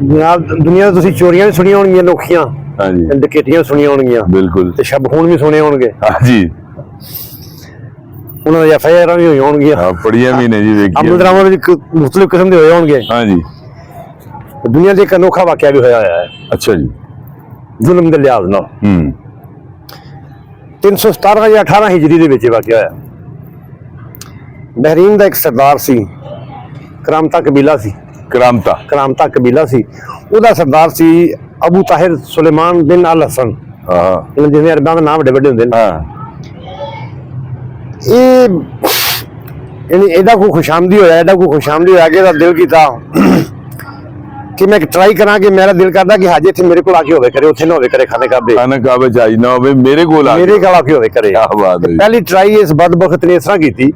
ਦੁਨੀਆ ਤੁਸੀਂ ਚੋਰੀਆਂ ਵੀ ਸੁਣੀਆਂ ਹੋਣਗੀਆਂ, ਲੋਕੀਆਂ, ਹਾਂਜੀ, ਡਕੈਤੀਆਂ ਸੁਣੀਆਂ ਹੋਣਗੀਆਂ, ਬਿਲਕੁਲ, ਤੇ ਸ਼ਬ ਖੂਨ ਵੀ ਸੁਣੇ ਹੋਣਗੇ। ਹਾਂਜੀ, ਉਹਨਾਂ ਦੀਆਂ FIR ਵੀ ਹੋਈਆਂ ਹੋਣਗੀਆਂ, ਹਾਂ, ਪੜੀਆਂ ਵੀ ਨੇ ਜੀ, ਵੇਖੀਆਂ ਅਮਲ ਦਰਾਮਦ ਵੀ ਮੁਖਤਲਿਫ ਕਿਸਮ ਦੇ ਹੋਏ ਹੋਣਗੇ। ਹਾਂਜੀ, ਦੁਨੀਆ ਦੇ ਇੱਕ ਅਨੋਖਾ ਵਾਕਿਆ ਵੀ ਹੋਇਆ ਹੈ ਅੱਛਾ ਜੀ, ਜ਼ੁਲਮ ਦੇ ਲਿਹਾਜ਼ ਨਾਲ। 317 ਜਾਂ 18 ਹਿਜਰੀ ਦੇ ਵਿੱਚ ਵਾਕਿਆ ਹੋਇਆ। ਬਹਿਰੀਨ ਦਾ ਇੱਕ ਸਰਦਾਰ ਸੀ, ਕਰਾਮਤਾ ਕਬੀਲਾ ਸੀ, ਕਰਾਮਤਾ ਕਬੀਲਾ ਸੀ। ਉਹਦਾ ਸਰਦਾਰ ਸੀ ਅਬੂ ਤਾਹਿਰ ਸੁਲੇਮਾਨ ਬਿਨ ਅਲ ਹਸਨ। ਹਾਂ, ਜਿਵੇਂ ਅਰਬਾਂ ਦਾ ਨਾਮ ਵੱਡੇ ਵੱਡੇ ਹੁੰਦੇ ਨੇ। ਹਾਂ, ਇਹਦਾ ਕੋਈ ਖੁਸ਼ਾਮਦੀ ਹੋਇਆ ਕਿ ਇਹਦਾ ਦਿਲ ਕੀਤਾ ਕਿ ਮੈਂ ਟਰਾਈ ਕਰਾਂ, ਕਿ ਮੇਰਾ ਦਿਲ ਕਰਦਾ ਕਿ ਹਾਜੇ ਇੱਥੇ ਮੇਰੇ ਕੋਲ ਆ ਕੇ ਹੋਵੇ ਕਰੇ, ਉੱਥੇ ਨਾ ਹੋਵੇ ਕਰੇ ਖਾਨੇ ਕਾਬੇ ਚ ਆਈ ਨਾ ਹੋਵੇ, ਮੇਰੇ ਕੋਲ ਆ ਕੇ ਹੋਵੇ ਕਰੇ। ਪਹਿਲੀ ਟਰਾਈ ਇਸ ਬਦਬਖਤ ਨੇ ਇਸ ਤਰ੍ਹਾਂ ਕੀਤੀ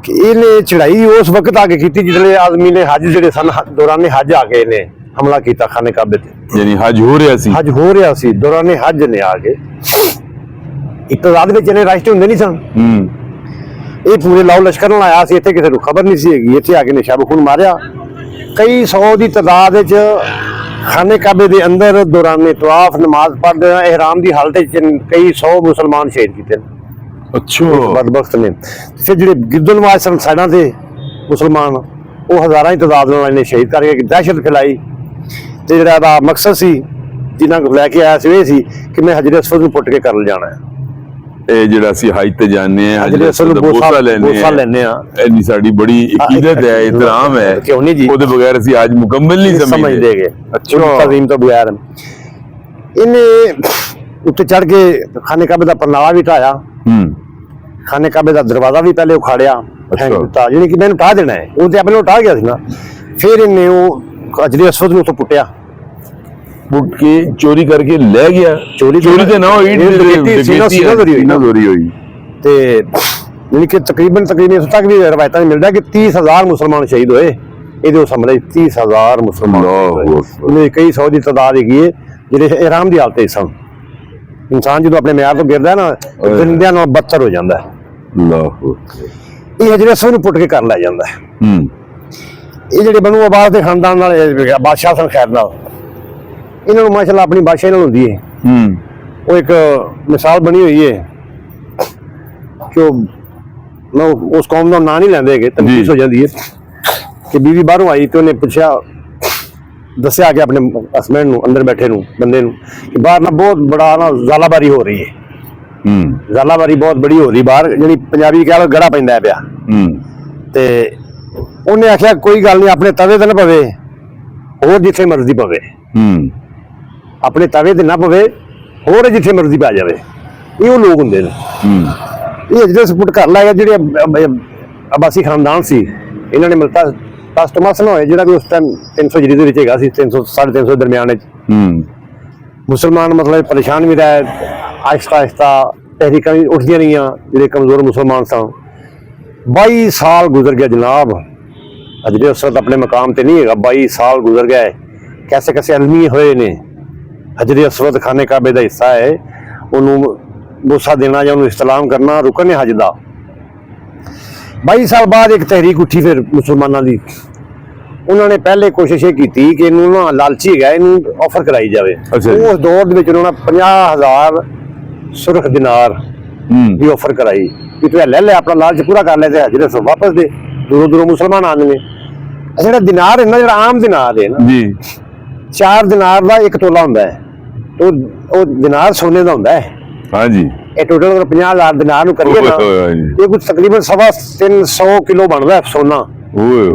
ਕਿ ਇਹਨੇ ਚੜਾਈ ਉਸ ਵਕਤ ਆ ਕੇ ਕੀਤੀ ਜਿਸਲੇ ਆਦਮੀ ਨੇ ਹੱਜ ਜਿਹੜੇ ਸਨ, ਦੌਰਾਨੇ ਹੱਜ ਆ ਕੇ ਇਹਨੇ ਹਮਲਾ ਕੀਤਾ ਖਾਨੇ ਕਾਬੇ ਤੇ। ਯਾਨੀ ਹੱਜ ਹੋ ਰਿਹਾ ਸੀ ਦੌਰਾਨੇ ਹੱਜ ਨੇ ਆ ਕੇ। ਇਤਜ਼ਾਦ ਵਿੱਚ ਇਹਨੇ ਰਾਸ਼ਟਰ ਹੁੰਦੇ ਨਹੀਂ ਸਨ। ਇਹ ਪੂਰੇ ਲਾਓ ਲਸ਼ਕਰ ਨਾਲ ਆਇਆ ਸੀ, ਇੱਥੇ ਕਿਸੇ ਨੂੰ ਖਬਰ ਨਹੀਂ ਸੀ ਹੈਗੀ। ਇੱਥੇ ਆ ਕੇ ਨੇ ਸ਼ਬ ਖੂਨ ਮਾਰਿਆ। ਕਈ 100 ਦੀ ਤਾਦਾਦ ਵਿੱਚ ਖਾਨੇ ਕਾਬੇ ਦੇ ਅੰਦਰ ਦੌਰਾਨੇ ਤਵਾਫ ਨਮਾਜ਼ ਪੜ੍ਹਦੇ ਇਹਿਰਾਮ ਦੀ ਹਾਲਤ ਵਿੱਚ ਕਈ 100 ਮੁਸਲਮਾਨ ਸ਼ਹੀਦ ਕੀਤੇ। ਅੱਛਾ, ਬਦਬਖਤ ਨੇ। ਫਿਰ ਜਿਹੜੇ ਗਿਰਦਨਵਾਜ ਸਨ ਸਾਈਡਾਂ ਤੇ ਮੁਸਲਮਾਨ, ਉਹ ਹਜ਼ਾਰਾਂ ਦੀ ਤਾਦਾਦ ਨਾਲ ਇਹਨੇ ਸ਼ਹੀਦ ਕਰਕੇ ਦਹਿਸ਼ਤ ਫੈਲਾਈ। ਤੇ ਜਿਹੜਾ ਇਹਦਾ ਮਕਸਦ ਸੀ ਜਿਨ੍ਹਾਂ ਕੋਲ ਲੈ ਕੇ ਆਇਆ ਸੀ, ਇਹ ਸੀ ਕਿ ਮੈਂ ਹਜਰੇ ਅਸਵਦ ਨੂੰ ਪੁੱਟ ਕੇ ਕਰ ਲਿਜਾਣਾ ਹੈ। ਇਹ ਜਿਹੜਾ ਅਸੀਂ ਹਜ ਤੇ ਜਾਂਦੇ ਆ, ਹਜਰੇ ਅਸਵਦ ਨੂੰ ਬੋਸਾ ਲੈਣੇ ਆ, ਇੰਨੀ ਸਾਡੀ ਬੜੀ ਇਕੀਦਤ ਹੈ, ਇਤਰਾਮ ਹੈ, ਕਿਉਂ ਨਹੀਂ ਜੀ, ਉਹਦੇ ਬਗੈਰ ਅਸੀਂ ਅੱਜ ਮੁਕੰਮਲ ਨਹੀਂ ਸਮਝਦੇਗੇ। ਅੱਛਾ, ਤਜ਼ੀਮ ਤੋਂ ਬਗੈਰ ਇਹਨੇ ਉੱਤੇ ਚੜ ਕੇ ਖਾਨੇ ਕਾਬੇ ਦਾ ਪਰਨਾਲਾ ਵੀ ਢਾਇਆ। ਖਾਨੇ ਕਾਬੇ ਦਾ ਦਰਵਾਜ਼ਾ ਵੀ ਪਹਿਲੇ ਉਖਾੜਿਆ, ਜਿਹੜੀ ਕਿ ਮੈਨੂੰ ਢਾਹ ਦੇਣਾ ਹੈ, ਉਹ ਤੇ ਆਪਣੇ ਢਾਹ ਗਿਆ ਸੀ ਨਾ। ਫਿਰ ਇਹਨੇ ਉਹ ਹਜਰੇ ਅਸਵਦ ਨੂੰ ਉੱਥੋਂ ਪੁੱਟ ਕੇ ਚੋਰੀ ਕਰਕੇ ਲੈ ਗਿਆ। ਚੋਰੀ ਤੇ ਨਾ ਹੋਈ, ਤੇ ਯਾਨੀ ਕਿ ਤਕਰੀਬਨ ਇਸ ਤੱਕ ਵੀ ਰਵਾਇਤਾਂ ਵਿੱਚ ਮਿਲਦਾ ਕਿ 30,000 ਮੁਸਲਮਾਨ ਸ਼ਹੀਦ ਹੋਏ ਇਹਦੇ ਉਸ ਹਮਲੇ 30,000 ਮੁਸਲਮਾਨ। ਕਈ 100 ਦੀ ਤਾਦਾਦ ਹੈਗੀ ਹੈ ਜਿਹੜੇ ਇਹਿਰਾਮ ਦੀ ਹਾਲਤ ਵਿੱਚ ਸਨ। ਇਨਸਾਨ ਜਦੋਂ ਆਪਣੇ ਮਿਆਰ ਤੋਂ ਗਿਰਦਾ ਨਾ, ਜ਼ਿੰਦਿਆਂ ਨਾਲ ਬਦਤਰ ਹੋ ਜਾਂਦਾ ਹੈ। ਇਹ ਹਜਰੇ ਅਸਵਦ ਨੂੰ ਪੁੱਟ ਕੇ ਕਰ ਲਿਆ ਜਾਂਦਾ ਹੈ। ਇਹ ਜਿਹੜੇ ਬਨੂ ਅਬਾਸ ਦੇ ਖਾਨਦਾਨ ਨਾਲ ਬਾਦਸ਼ਾਹ ਸਨ ਖੈਰ ਨਾਲ, ਇਹਨਾਂ ਨੂੰ ਮਾਸ਼ਾਅੱਲਾ ਆਪਣੀ ਬਾਦਸ਼ਾਹੀ ਨਾਲ ਹੁੰਦੀ ਹੈ। ਉਹ ਇੱਕ ਮਿਸਾਲ ਬਣੀ ਹੋਈ ਹੈ ਕਿ ਉਹ ਉਸ ਕੌਮ ਦਾ ਨਾਂ ਨਹੀਂ ਲੈਂਦੇ ਹੈਗੇ, ਤਨਕੀਸ ਹੋ ਜਾਂਦੀ ਹੈ ਕਿ ਬੀਵੀ ਬਾਹਰੋਂ ਆਈ ਤੇ ਉਹਨੇ ਪੁੱਛਿਆ, ਦੱਸਿਆ ਕਿ ਆਪਣੇ ਹਸਬੈਂਡ ਨੂੰ, ਅੰਦਰ ਬੈਠੇ ਨੂੰ, ਬੰਦੇ ਨੂੰ, ਕਿ ਬਾਹਰ ਨਾ ਬਹੁਤ ਬੜਾ ਨਾ ਜ਼ਾਲਾਬਾਰੀ ਹੋ ਰਹੀ ਹੈ। ਜ਼ਾਲਾਬਾਰੀ ਬਹੁਤ ਬੜੀ ਹੋ ਰਹੀ ਬਾਹਰ, ਜਿਹੜੀ ਪੰਜਾਬੀ ਕਹਿ ਲਓ ਗੜਾ ਪੈਂਦਾ ਪਿਆ। ਤੇ ਉਹਨੇ ਆਖਿਆ ਕੋਈ ਗੱਲ ਨਹੀਂ, ਆਪਣੇ ਤਵੇ ਤੇ ਨਾ ਪਵੇ, ਹੋਰ ਜਿੱਥੇ ਮਰਜ਼ੀ ਪਵੇ, ਆਪਣੇ ਤਵੇ ਤੇ ਨਾ ਪਵੇ, ਹੋਰ ਜਿੱਥੇ ਮਰਜ਼ੀ ਪੈ ਜਾਵੇ। ਇਹ ਉਹ ਲੋਕ ਹੁੰਦੇ ਨੇ। ਇਹ ਜਿਹੜੇ ਸਪੋਰਟ ਕਰ ਲਾਇਆ, ਜਿਹੜੇ ਅਬਾਸੀ ਖਾਨਦਾਨ ਸੀ, ਇਹਨਾਂ ਨੇ ਮਿਲਤਾ ਕਸਟਮਰਸ ਨਾ ਹੋਏ, ਜਿਹੜਾ ਵੀ ਉਸ ਟਾਈਮ 300 ਹਿਜਰੀ ਦੇ ਵਿੱਚ ਹੈਗਾ ਸੀ, 300 350 ਦਰਮਿਆਨ ਵਿੱਚ। ਮੁਸਲਮਾਨ ਮਤਲਬ ਪਰੇਸ਼ਾਨ ਵੀ ਰਹੇ, ਆਹਿਸਤਾ ਆਹਿਸਤਾ ਤਹਿਰੀਕਾਂ ਵੀ ਉੱਠਦੀਆਂ ਰਹੀਆਂ, ਜਿਹੜੇ ਕਮਜ਼ੋਰ ਮੁਸਲਮਾਨ ਸਨ। 22 ਸਾਲ ਗੁਜ਼ਰ ਗਿਆ ਜਨਾਬ, ਹਜਰੇ ਅਸਵਦ ਆਪਣੇ ਮਕਾਮ ਤੇ ਨਹੀਂ ਹੈਗਾ। 22 ਸਾਲ ਗੁਜ਼ਰ ਗਏ, ਕੈਸੇ ਕੈਸੇ ਅਲਮੀ ਹੋਏ ਨੇ। ਹਜਰੇ ਅਸਵਦ ਖਾਨੇ ਕਾਬੇ ਦਾ ਹਿੱਸਾ ਹੈ, ਉਹਨੂੰ ਬੋਸਾ ਦੇਣਾ ਜਾਂ ਉਹਨੂੰ ਇਸਤਲਾਮ ਕਰਨਾ ਰੁਕਨ ਹੈ ਹਜ ਦਾ। 22 ਸਾਲ ਬਾਅਦ ਇੱਕ ਤਹਿਰੀਕ ਉੱਠੀ ਫਿਰ ਮੁਸਲਮਾਨਾਂ ਦੀ। ਉਹਨਾਂ ਨੇ ਪਹਿਲੇ ਕੋਸ਼ਿਸ਼ ਇਹ ਕੀਤੀ ਕਿ ਇਹਨੂੰ ਨਾ ਲਾਲਚੀ ਹੈਗਾ, ਇਹਨੂੰ ਆਫਰ ਕਰਾਈ ਜਾਵੇ। ਉਸ ਦੌਰ ਦੇ ਵਿੱਚ ਉਹਨਾਂ 50,000 ਸੁਰਖ ਦਿਨਾਰ ਦੀ ਆਫਰ ਕਰਾਈ ਕਿ ਤੂੰ ਲੈ ਲੈ, ਆਪਣਾ ਲਾਲਚ ਪੂਰਾ ਕਰ ਲੈ ਤੇ ਹਜਰੇ ਅਸਵਦ ਵਾਪਸ ਦੇ। ਦੂਰੋਂ ਦੂਰੋਂ ਮੁਸਲਮਾਨ ਆਉਂਦੇ ਨੇ। ਜਿਹੜਾ ਦਿਨਾਰ ਹੈ ਨਾ, ਜਿਹੜਾ ਆਮ ਦਿਨਾਰ ਹੈ ਨਾ, 4 ਦਿਨਾਰ ਦਾ 1 ਤੋਲਾ ਹੁੰਦਾ ਹੈ। ਉਹ ਦਿਨਾਰ ਸੋਨੇ ਦਾ ਹੁੰਦਾ ਹੈ। ਹਾਂਜੀ, ਇਹ ਟੋਟਲ 50,000 ਦਿਨਾਰ ਨੂੰ ਕਰੀਏ ਨਾ, ਇਹ ਕੁਝ ਤਕਰੀਬਨ 350 ਕਿਲੋ ਬਣਦਾ ਸੋਨਾ।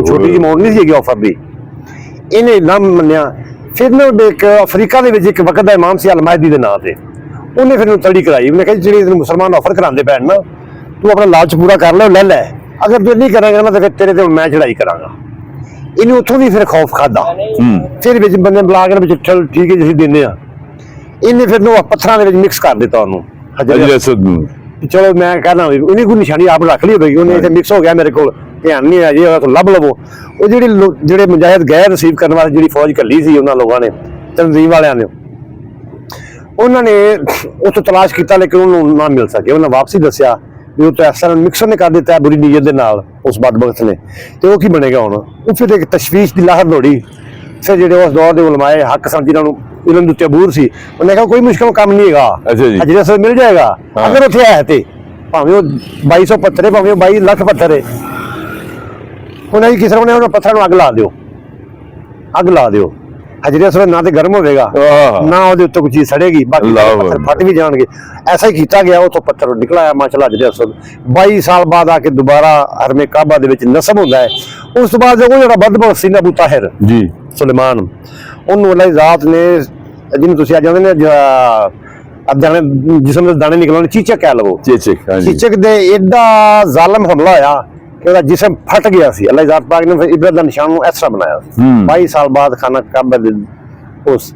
ਛੋਟੀ ਜਿਹੀ ਅਮਾਉਂਟ ਨਹੀਂ ਸੀਗੀ ਆਫਰ ਦੀ। ਇਹਨੇ ਨਾ ਮੰਨਿਆ। ਫਿਰ ਨਾ ਇੱਕ ਅਫਰੀਕਾ ਦੇ ਵਿੱਚ ਇੱਕ ਵਕਤ ਦਾ ਇਮਾਮ ਸੀ ਅਲ-ਮਾਹਿਦੀ ਦੇ ਨਾਂ ਤੇ, ਉਹਨੇ ਫਿਰ ਨੂੰ ਤੜੀ ਕਰਾਈ। ਉਹਨੇ ਕਿਹਾ ਜਿਹੜੀ ਤੈਨੂੰ ਮੁਸਲਮਾਨ ਆਫਰ ਕਰਾਉਂਦੇ ਪੈਣ ਨਾ, ਤੂੰ ਆਪਣਾ ਲਾਲਚ ਪੂਰਾ ਕਰ ਲੈ ਲੈ, ਅਗਰ ਤੂੰ ਨਹੀਂ ਕਰਾਂਗਾ ਨਾ ਤਾਂ ਫਿਰ ਤੇਰੇ ਤੇ ਮੈਂ ਚੜਾਈ ਕਰਾਂਗਾ। ਇਹਨੂੰ ਉੱਥੋਂ ਵੀ ਫਿਰ ਖੌਫ ਖਾਦਾ। ਫਿਰ ਵਿੱਚ ਬੰਦੇ ਬੁਲਾ ਕੇ ਵਿੱਚ ਚਲ ਠੀਕ ਹੈ ਜੀ ਅਸੀਂ ਦਿੰਦੇ ਆ। ਇਹਨੇ ਫਿਰ ਨੂੰ ਪੱਥਰਾਂ ਦੇ ਵਿੱਚ ਮਿਕਸ ਕਰ ਦਿੱਤਾ ਉਹਨੂੰ, ਹਜਰੇ ਅਸਵਦ ਨੂੰ। ਚਲੋ ਮੈਂ ਕਹਿੰਦਾ ਉਹਨੇ ਕੋਈ ਨਿਸ਼ਾਨੀ ਆਪ ਰੱਖ ਲਈ ਹੋਈ, ਉਹਨੇ ਇੱਥੇ ਮਿਕਸ ਹੋ ਗਿਆ, ਮੇਰੇ ਕੋਲ ਧਿਆਨ ਨਹੀਂ ਆ ਜੀ, ਲੱਭ ਲਵੋ। ਉਹ ਜਿਹੜੇ ਮੁਜਾਹਿਦ ਗਏ ਰਿਸੀਵ ਕਰਨ ਵਾਸਤੇ ਜਿਹੜੀ ਫੌਜ ਘੱਲੀ ਸੀ ਉਹਨਾਂ ਲੋਕਾਂ ਨੇ, ਤਨਜ਼ੀਮ ਵਾਲਿਆਂ ਨੇ, ਉਹਨਾਂ ਨੇ ਉੱਥੋਂ ਤਲਾਸ਼ ਕੀਤਾ ਲੇਕਿਨ ਉਹਨੂੰ ਨਾ ਮਿਲ ਸਕੇ। ਉਹਨਾਂ ਵਾਪਸੀ ਦੱਸਿਆ ਵੀ ਉਹ ਤਾਂ ਇਸ ਤਰ੍ਹਾਂ ਮਿਕਸਰ ਨੇ ਕਰ ਦਿੱਤਾ ਬੁਰੀ ਨੀਅਤ ਦੇ ਨਾਲ ਉਸ ਬਦਬਖਤ ਨੇ, ਤੇ ਉਹ ਕੀ ਬਣੇਗਾ ਹੁਣ। ਉਹ ਫਿਰ ਇੱਕ ਤਸ਼ਵੀਸ਼ ਦੀ ਲਹਿਰ ਦੌੜੀ ਫਿਰ ਜਿਹੜੇ ਉਸ ਦੌਰ ਦੇ ਉਲਮਾਏ ਹੱਕ ਸਨ ਜਿਨ੍ਹਾਂ ਨੂੰ ਇਲਮ ਦੇ ਉੱਤੇ ਅਬੂਰ ਸੀ, ਉਹਨੇ ਕਿਹਾ ਕੋਈ ਮੁਸ਼ਕਲ ਕੰਮ ਨਹੀਂ ਹੈਗਾ, ਅੱਛਾ ਜੀ। ਅਜਰੇ ਸੇ ਮਿਲ ਜਾਏਗਾ। ਹਾਂ। ਅਗਰ ਉੱਥੇ ਹੈ ਤੇ ਭਾਵੇਂ ਉਹ 2200 ਪੱਥਰ ਹੈ, ਭਾਵੇਂ ਉਹ 22 ਲੱਖ ਪੱਥਰ ਹੈ, ਉਹਨਾਂ ਦੀ ਕਿਸੇ ਨੇ ਉਹਨਾਂ ਪੱਥਰਾਂ ਨੂੰ ਅੱਗ ਲਾ ਦਿਓ, ਅੱਗ ਲਾ ਦਿਓ। ਹਜਰੇ ਅਸਵਦ ਨਾ ਤੇ ਗਰਮ ਹੋਵੇਗਾ ਆਹ। ਨਾ ਉਹਦੇ ਉੱਤੇ ਕੋਈ ਚੀਜ਼ ਸੜੇਗੀ, ਬਾਕੀ ਅੱਲਾਹੁ ਪੱਥਰ ਅਕਬਰ। ਫਟ ਵੀ ਜਾਣਗੇ। ਐਸਾ ਹੀ ਕੀਤਾ ਗਿਆ, ਉੱਥੋਂ ਪੱਥਰ ਨਿਕਲ ਆਇਆ ਮਾਸ਼ਾਅੱਲਾ ਹਜਰੇ ਅਸਵਦ। 22 ਸਾਲ ਬਾਅਦ ਆ ਕੇ ਦੁਬਾਰਾ ਹਰਮੇ ਕਾਬਾ ਦੇ ਵਿੱਚ ਨਸਬ ਹੁੰਦਾ ਹੈ। ਉਸ ਤੋਂ ਬਾਅਦ ਉਹ ਜਿਹੜਾ ਬਦਬਖ ਸੀ ਨਾ ਅਬੂ ਤਾਹਿਰ ਜੀ ਸੁਲੇਮਾਨ, ਉਹਨੂੰ ਅੱਲਾਹ ਦੀ ਜ਼ਾਤ ਨੇ, ਜਿਹਨੂੰ ਤੁਸੀਂ ਅੱਜ ਜਾਂਦੇ ਨੇ ਦਾਣੇ ਜਿਸਮ ਦੇ ਦਾਣੇ ਨਿਕਲਣ, ਚੀਚਕ ਕਹਿ ਲਵੋ। ਚੇਚਕ ਹਾਂਜੀ ਚੀਚਕ ਦੇ ਐਡਾ ਜ਼ਾਲਮ ਹਮਲਾ ਹੋਇਆ ਕਿ ਉਹਦਾ ਜਿਸਮ ਫਟ ਗਿਆ ਸੀ। ਅੱਲਾਹ ਦੀ ਜ਼ਾਤ ਪਾਕ ਨੇ ਫਿਰ ਇਬਰਤ ਦਾ ਨਿਸ਼ਾਨ ਨੂੰ ਇਸ ਤਰ੍ਹਾਂ ਬਣਾਇਆ ਸੀ। 22 ਸਾਲ ਬਾਅਦ ਖਾਨਾ ਕਾਬਾ ਦੇ ਉਸ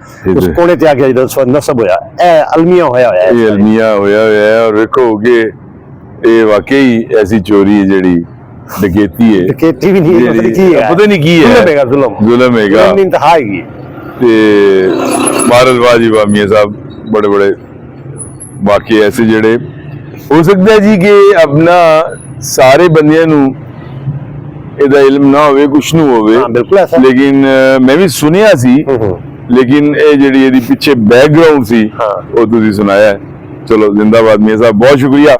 ਕੋਨੇ ਤੇ ਆ ਕੇ ਜਦੋਂ ਨਸਬ ਹੋਇਆ, ਇਹ ਅਲਮੀਆ ਹੋਇਆ ਹੈ। ਇਹ ਅਲਮੀਆ ਹੋਇਆ ਹੈ। ਔਰ ਵੇਖੋ ਕਿ ਇਹ ਵਾਕਈ ਐਸੀ ਚੋਰੀ ਹੈ ਜਿਹੜੀ ਡਕੈਤੀ ਹੈ, ਡਕੈਤੀ ਵੀ ਨਹੀਂ, ਪਤਾ ਨਹੀਂ ਕੀ ਹੈ, ਪਤਾ ਨਹੀਂ ਕੀ ਹੈ, ਜ਼ੁਲਮ ਹੈਗਾ, ਜ਼ੁਲਮ ਹੈਗਾ। ਜ਼ੁਲਮ ਦੀ ਇੰਤਹਾ ਹੈਗੀ। ਤੇ ਮਹਾਰਾਜ ਵਾਜੀ ਮੀਆਂ ਸਾਹਿਬ ਬੜੇ ਬੜੇ ਵਾਕਈ ਐਸੇ ਜਿਹੜੇ ਹੋ ਸਕਦਾ ਹੈ ਜੀ ਕਿ ਆਪਣਾ ਸਾਰੇ ਬੰਦਿਆਂ ਨੂੰ ਇਹਦਾ ਇਲਮ ਨਾ ਹੋਵੇ, ਕੁਛ ਨੂੰ ਹੋਵੇ, ਹਾਂ, ਬਿਲਕੁਲ ਐਸਾ। ਲੇਕਿਨ ਮੈਂ ਵੀ ਸੁਣਿਆ ਸੀ, ਲੇਕਿਨ ਇਹ ਜਿਹੜੀ ਇਹਦੀ ਪਿੱਛੇ ਬੈਕਗ੍ਰਾਉਂਡ ਸੀ ਹਾਂ। ਉਹ ਤੁਸੀਂ ਸੁਣਾਇਆ ਹੈ। ਚਲੋ ਜ਼ਿੰਦਾਬਾਦ ਮੀਆਂ ਸਾਹਿਬ, ਬਹੁਤ ਸ਼ੁਕਰੀਆ।